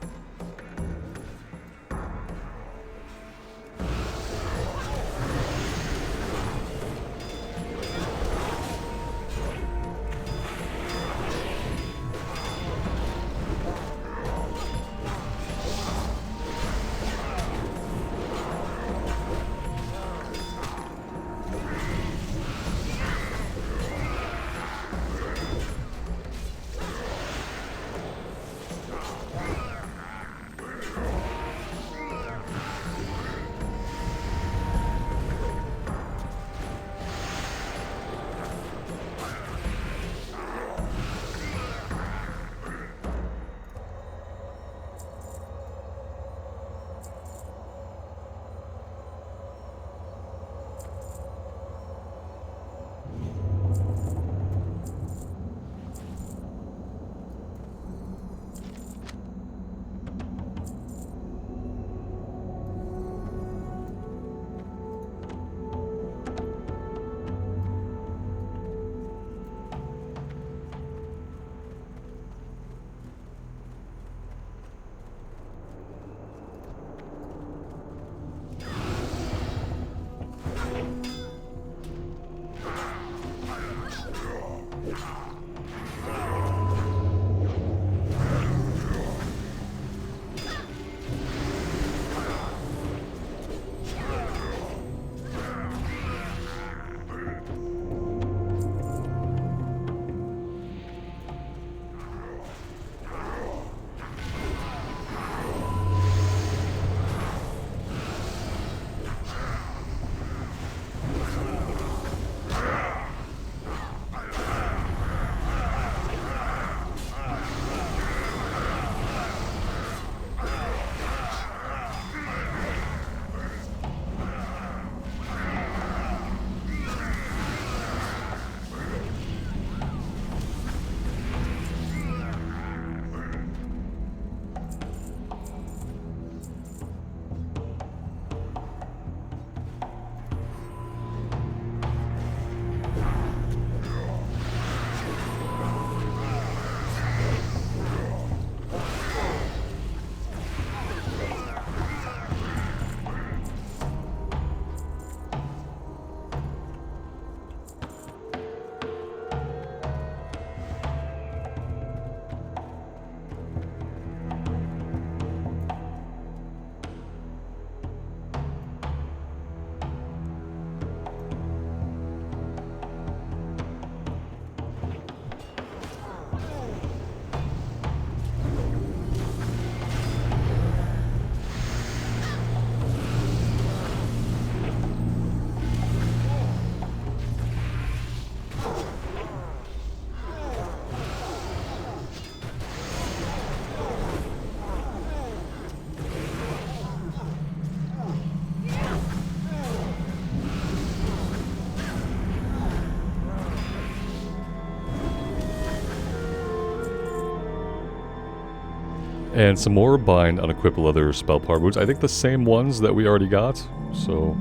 And some more bind unequip leather spell power boots. I think the same ones that we already got. So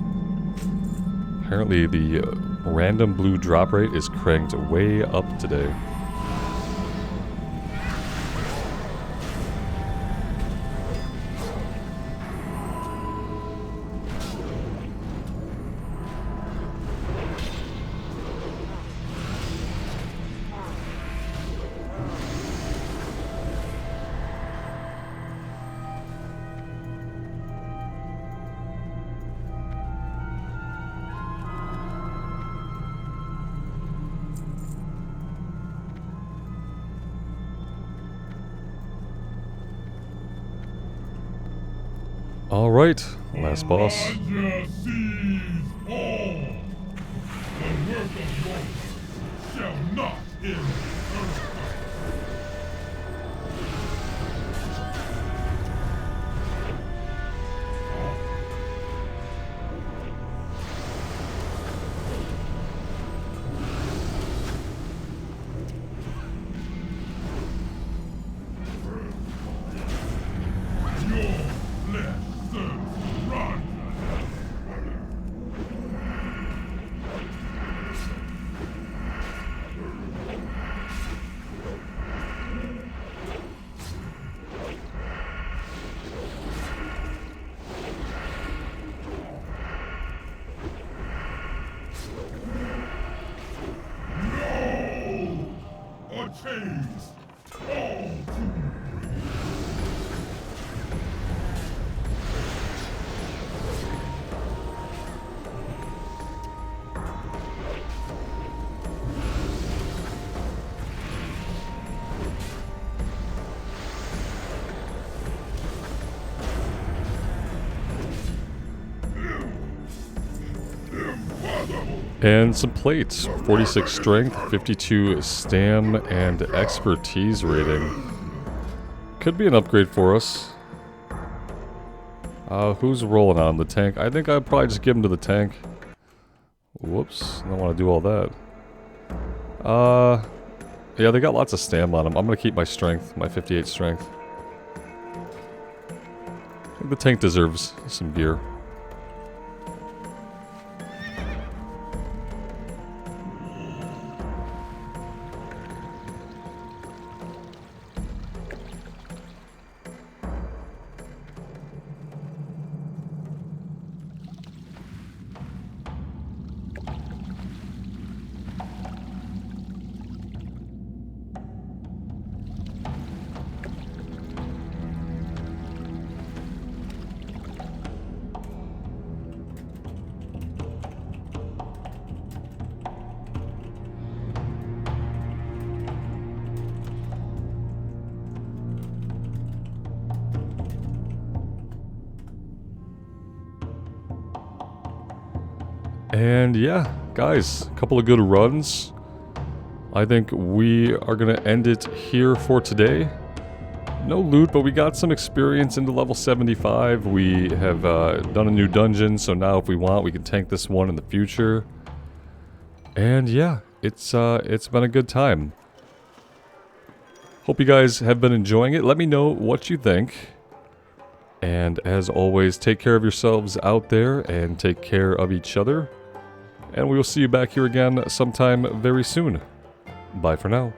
apparently the random blue drop rate is cranked way up today. Alright, last boss. Raja sees all. The work of Lord shall not end earth. And some plates. 46 strength, 52 stam, and expertise rating. Could be an upgrade for us. Who's rolling on the tank? I think I'd probably just give him to the tank. Whoops, don't want to do all that. Yeah, they got lots of stam on them. I'm going to keep my strength, my 58 strength. I think the tank deserves some gear. And yeah, guys, a couple of good runs. I think we are going to end it here for today. No loot, but we got some experience into level 75. We have done a new dungeon, so now if we want, we can tank this one in the future. And yeah, it's been a good time. Hope you guys have been enjoying it. Let me know what you think. And as always, take care of yourselves out there and take care of each other. And we will see you back here again sometime very soon. Bye for now.